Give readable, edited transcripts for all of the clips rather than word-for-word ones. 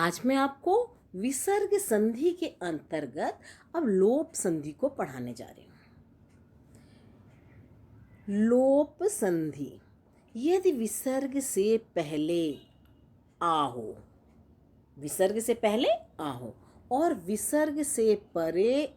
आज मैं आपको विसर्ग संधि के अंतर्गत अब लोप संधि को पढ़ाने जा रही हूँ। लोप संधि, यदि विसर्ग से पहले आ हो, विसर्ग से पहले आ हो और विसर्ग से परे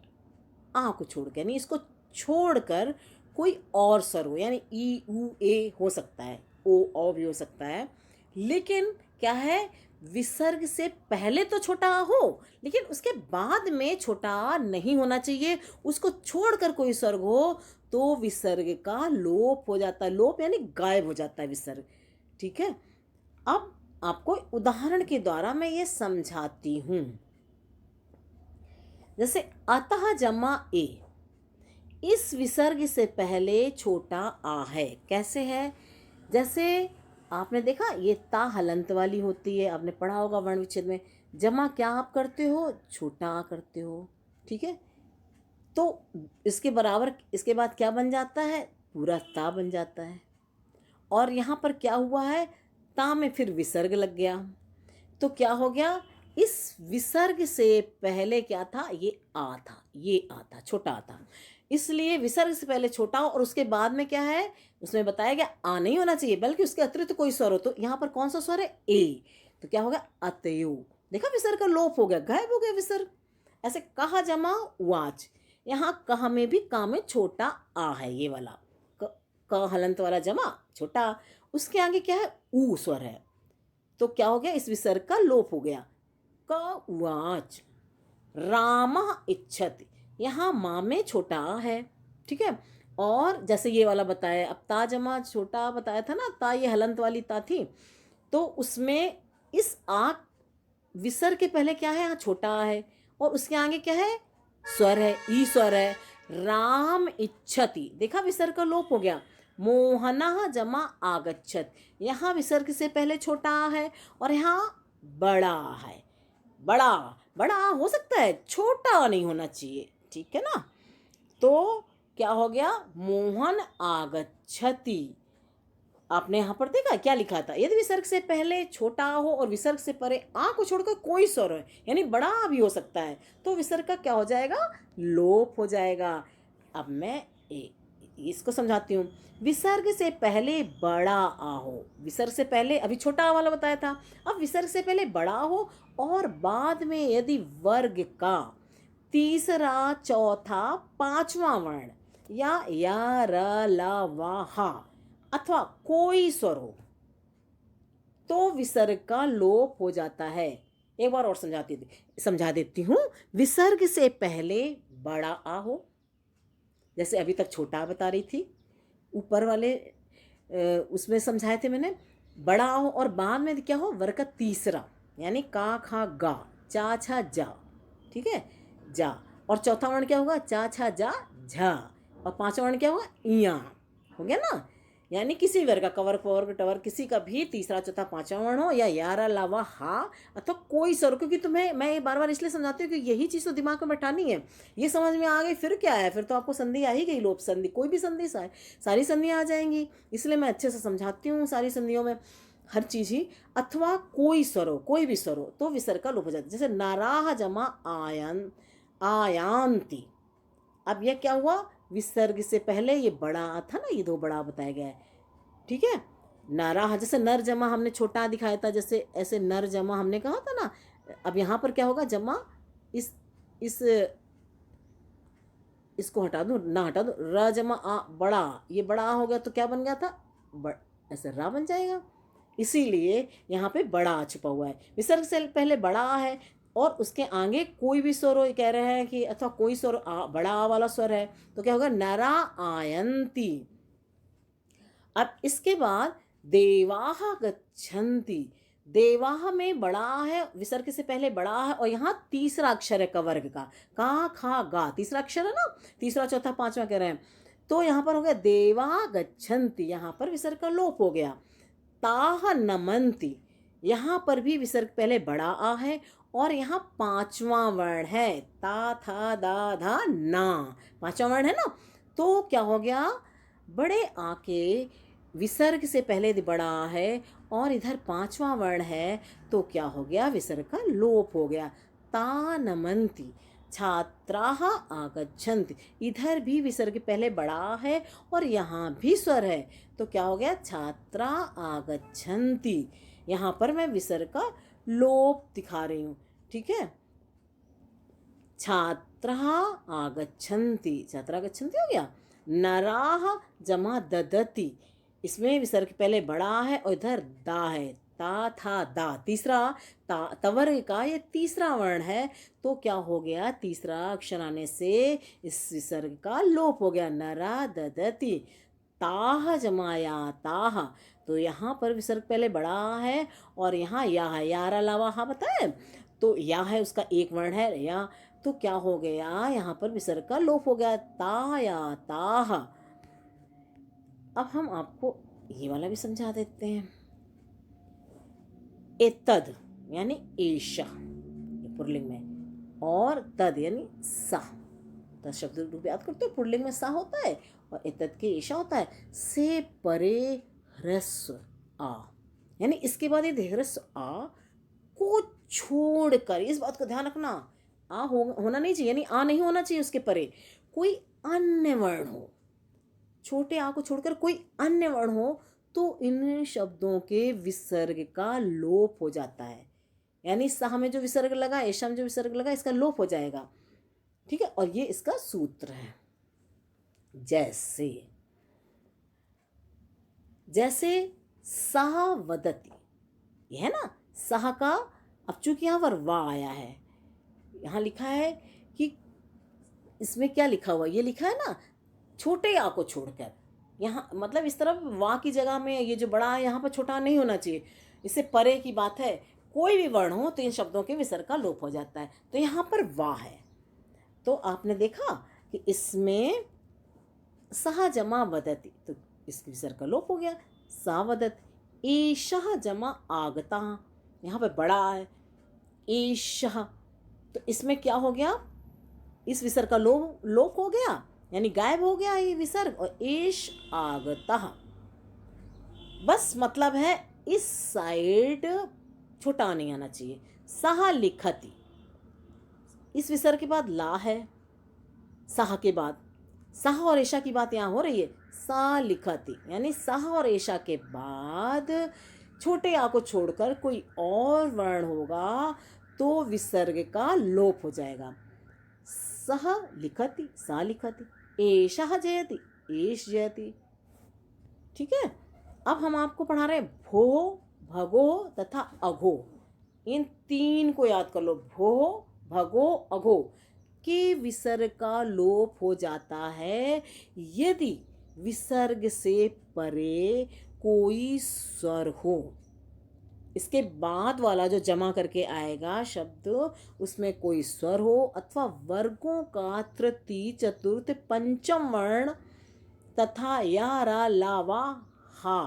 आ को छोड़कर, यानी इसको छोड़कर कोई और स्वर हो, यानी ई उ ए हो सकता है, ओ भी हो सकता है, लेकिन क्या है, विसर्ग से पहले तो छोटा आ हो लेकिन उसके बाद में छोटा आ नहीं होना चाहिए, उसको छोड़कर कोई स्वर हो तो विसर्ग का लोप हो जाता है। लोप यानी गायब हो जाता है विसर्ग। ठीक है, अब आपको उदाहरण के द्वारा मैं ये समझाती हूँ। जैसे अतः जमा ए, इस विसर्ग से पहले छोटा आ है। कैसे है? जैसे आपने देखा ये ता हलंत वाली होती है, आपने पढ़ा होगा वर्ण विच्छेद में। जमा क्या आप करते हो? छोटा आ करते हो। ठीक है, तो इसके बराबर इसके बाद क्या बन जाता है? पूरा ता बन जाता है। और यहाँ पर क्या हुआ है? ता में फिर विसर्ग लग गया, तो क्या हो गया? इस विसर्ग से पहले क्या था? ये आ था, ये आ था, छोटा आ था। इसलिए विसर्ग से पहले छोटा और उसके बाद में क्या है, उसमें बताया गया आ नहीं होना चाहिए बल्कि उसके अतिरिक्त कोई स्वर हो। तो यहाँ पर कौन सा स्वर है? ए। तो क्या होगा? अतयो। देखा, विसर्ग का लोप हो गया, गायब हो गया विसर्ग। ऐसे कहा जमा वाच, यहाँ कहा में भी का में छोटा आ है, ये वाला क हलंत वाला जमा छोटा, उसके आगे क्या है? ऊ स्वर है। तो क्या हो गया? इस विसर्ग का लोप हो गया। कवाच राम इच्छति, यहाँ माँ में छोटा आ है। ठीक है, और जैसे ये वाला बताया, अब ता जमा छोटा बताया था ना, ता ये हलंत वाली ता थी, तो उसमें इस आ विसर्ग के पहले क्या है? यहाँ छोटा आ है और उसके आगे क्या है? स्वर है, ई स्वर है। राम इच्छति, देखा विसर्ग का लोप हो गया। मोहना जमा आगच्छत, यहाँ विसर्ग से पहले छोटा आ है और यहाँ बड़ा है। बड़ा बड़ा हो सकता है, छोटा नहीं होना चाहिए। ठीक है ना, तो क्या हो गया? मोहन आगच्छति। आपने यहाँ पर देखा क्या लिखा था? यदि विसर्ग से पहले छोटा हो और विसर्ग से परे आ को छोड़कर कोई स्वर है, यानी बड़ा भी हो सकता है, तो विसर्ग का क्या हो जाएगा? लोप हो जाएगा। अब मैं इसको समझाती हूँ। विसर्ग से पहले बड़ा आ हो, विसर्ग से पहले अभी छोटा आ वाला बताया था, अब विसर्ग से पहले बड़ा हो और बाद में यदि वर्ग का तीसरा, चौथा, पांचवा वर्ण या र ल व हा अथवा कोई स्वर हो तो विसर्ग का लोप हो जाता है। एक बार और समझा देती हूँ। विसर्ग से पहले बड़ा आ हो, जैसे अभी तक छोटा बता रही थी, ऊपर वाले उसमें समझाए थे मैंने, बड़ा हो और बाद में क्या हो? वर्ग का तीसरा, यानी का खा गा, चा छा जा। ठीक है, जा। और चौथा वर्ण क्या होगा? चा छा जा झा। और पांचवा वर्ण क्या होगा? इया। हो गया ना, यानी किसी वर्ग का, कवर्ग पवर्ग टवर्ग किसी का भी तीसरा, चौथा, पांचवा वर्ण हो या यारा लावा हा अथवा कोई स्वर। क्योंकि तुम्हें मैं ये बार बार इसलिए समझाती हूँ कि यही चीज़ तो दिमाग में बैठानी है। ये समझ में आ गई, फिर क्या है? फिर तो आपको संधि आ ही गई, लोप संधि, कोई भी संधि सारी संधियाँ आ जाएंगी। इसलिए मैं अच्छे से समझाती हूँ सारी संधियों में हर चीज़ ही। अथवा कोई स्वर हो, कोई भी स्वर हो तो विसर्ग का लोप हो जाता है। जैसे नाराह जमा आयन आयांती, अब यह क्या हुआ? विसर्ग से पहले ये बड़ा था ना, ये दो बड़ा बताया गया है। ठीक है, नाराह, जैसे नर जमा हमने छोटा दिखाया था, जैसे ऐसे नर जमा हमने कहा था ना। अब यहाँ पर क्या होगा? जमा इस इस इसको हटा दूँ, ना हटा दूँ, र जमा आ बड़ा, ये बड़ा आ हो गया तो क्या बन गया था? ऐसे रा बन जाएगा। इसीलिए यहाँ पे बड़ा आ छुपा हुआ है। विसर्ग से पहले बड़ा आ है और उसके आगे कोई भी स्वर हो, कह रहे हैं कि अथवा कोई स्वर बड़ा आ वाला स्वर है, तो क्या होगा? नरा आयंती। अब इसके बाद देवाह गच्छन्ति, देवाह में बड़ा है, विसर्ग से पहले बड़ा है और यहाँ तीसरा अक्षर है कवर्ग का खा गा, तीसरा अक्षर है ना, तीसरा, चौथा, पांचवा कह रहे हैं। तो यहाँ पर हो गया देवा गच्छन्ति, यहाँ पर विसर्ग का लोप हो गया। ताह नमन्ति, यहाँ पर भी विसर्ग पहले बड़ा आ है और यहाँ पांचवा वर्ण है, ता था दा धा ना, पांचवा वर्ण है ना। तो क्या हो गया? बड़े आ के विसर्ग से पहले बड़ा है और इधर पांचवा वर्ण है तो क्या हो गया, विसर्ग का लोप हो गया। ता नमन्ति, छात्राः आगच्छन्ति, इधर भी विसर्ग पहले बड़ा है और यहाँ भी स्वर है तो क्या हो गया, छात्रा आगच्छन्ति। यहाँ पर मैं विसर्ग का लोप दिखा रही हूँ, ठीक है। छात्राः आगच्छन्ति, छात्रा आगच्छन्ति हो गया। नराः जमा ददति, इसमें विसर्ग पहले बड़ा है और इधर दा है, ता था दा, तीसरा तवर्ग का ये तीसरा वर्ण है तो क्या हो गया, तीसरा अक्षर आने से इस विसर्ग का लोप हो गया। नरा ददति, ताह जमाया ताह, तो यहाँ पर विसर्ग पहले बड़ा है और यहाँ या है, यार अलावा हा बताए तो या है, उसका एक वर्ण है या, तो क्या हो गया, यहाँ पर विसर्ग का लोप हो गया, ताया ताह। अब हम आपको ये वाला भी समझा देते हैं। एतद यानी एषा, ये पुल्लिंग में, और तद यानी सा, तद शब्द रूप याद करते हो, पुल्लिंग में सा होता है और एतद के एषा होता है। से परे ह्रस्व आ, यानी इसके बाद ये ह्रस्व आ को छोड़कर, इस बात को ध्यान रखना, आ होना नहीं चाहिए, यानी आ नहीं होना चाहिए उसके परे, कोई अन्य वर्ण हो, छोटे आ को छोड़कर कोई अन्य वर्ण हो तो इन शब्दों के विसर्ग का लोप हो जाता है। यानी साह में जो विसर्ग लगा, ऐशा में जो विसर्ग लगा, इसका लोप हो जाएगा, ठीक है। और ये इसका सूत्र है। जैसे जैसे साह वदति, ये है ना साह का, अब चूंकि यहाँ पर वाह आया है, यहाँ लिखा है कि इसमें क्या लिखा हुआ, ये लिखा है ना छोटे आ को छोड़कर, यहाँ मतलब इस तरफ वाह की जगह में ये जो बड़ा है यहाँ पर छोटा नहीं होना चाहिए, इससे परे की बात है। कोई भी वर्ण हो तो इन शब्दों के विसर्ग का लोप हो जाता है। तो यहाँ पर वाह है तो आपने देखा कि इसमें सह जमा वदति, तो इसके विसर्ग का लोप हो गया, सा वदत। ईशः जमा आगता, यहाँ पर बड़ा है ईशः, तो इसमें क्या हो गया, इस विसर्ग का लोप हो गया, यानी गायब हो गया ये विसर्ग, और एश आगता। बस मतलब है इस साइड छोटा नहीं आना चाहिए। सहा लिखति, इस विसर्ग के बाद ला है, सहा के बाद सहा और ऐशा की बात यहाँ हो रही है। सा लिखति यानी सहा और ऐशा के बाद छोटे आ को छोड़कर कोई और वर्ण होगा तो विसर्ग का लोप हो जाएगा। सह लिखति, सा लिखति, एषः जयति, एष जयति, ठीक है। अब हम आपको पढ़ा रहे हैं भो, भगो तथा अघो, इन तीन को याद कर लो। भो, भगो, अघो के विसर्ग का लोप हो जाता है यदि विसर्ग से परे कोई स्वर हो। इसके बाद वाला जो जमा करके आएगा शब्द, उसमें कोई स्वर हो अथवा वर्गों का तृतीय चतुर्थ पंचम वर्ण तथा या रा ला वा हा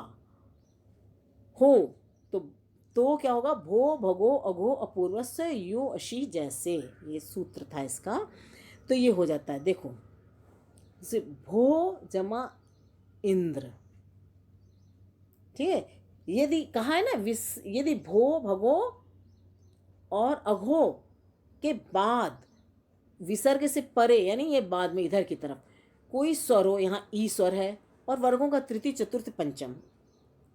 हो, तो क्या होगा, भो, भगो, अघो, अपूर्वस्य, यो, अशी, जैसे, ये सूत्र था इसका, तो ये हो जाता है। देखो जैसे भो जमा इंद्र, ठीक है। यदि कहा है ना यदि भो, भगो और अघो के बाद विसर्ग से परे, यानी ये बाद में इधर की तरफ कोई स्वर हो, यहाँ ई स्वर है और वर्गों का तृतीय चतुर्थ पंचम,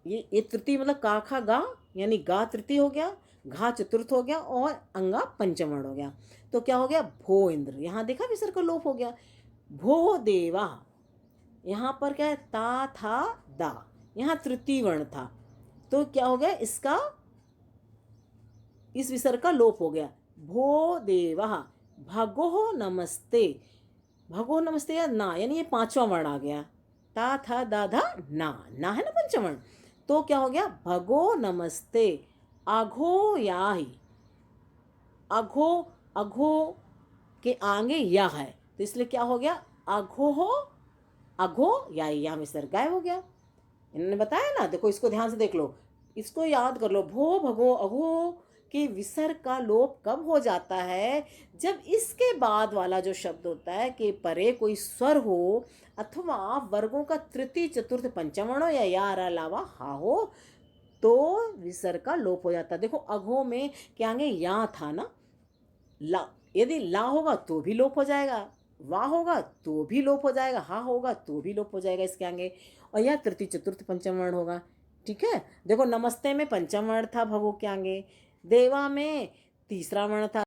ये तृतीय मतलब का खा गा, यानी गा तृतीय हो गया, घा चतुर्थ हो गया और अंगा पंचम वर्ण हो गया, तो क्या हो गया, भो इंद्र। यहाँ देखा विसर्ग का लोप हो गया। भो देवा, यहाँ पर क्या है, ता था दा, यहाँ तृतीय वर्ण था तो क्या हो गया, इसका इस विसर्ग का लोप हो गया। भो देवा, भगो नमस्ते, भगो नमस्ते या ना, यानी ये पांचवा वर्ण आ गया, ता था दा धा ना है ना पंचम वर्ण, तो क्या हो गया, भगो नमस्ते। अघो याहि, अघो, अघो के आगे या है तो इसलिए क्या हो गया, अघो हो, अघो या यहाँ विसर्ग गायब हो गया। इन्होंने बताया ना, देखो इसको ध्यान से देख लो, इसको याद कर लो। भो, भगो, अघो के विसर्ग का लोप कब हो जाता है, जब इसके बाद वाला जो शब्द होता है कि परे कोई स्वर हो अथवा वर्गों का तृतीय चतुर्थ पंचम वर्ण हो या रा लावा हा हो, तो विसर्ग का लोप हो जाता है। देखो अघो में क्या आगे या था ना, ला, यदि ला होगा तो भी लोप हो जाएगा, वाह होगा तो भी लोप हो जाएगा, हा होगा तो भी लोप हो जाएगा इसके आगे। और यह तृतीय चतुर्थ पंचम वर्ण होगा। ठीक है, देखो नमस्ते में पंचम वर्ण था भगो के आगे, देवा में तीसरा वर्ण था।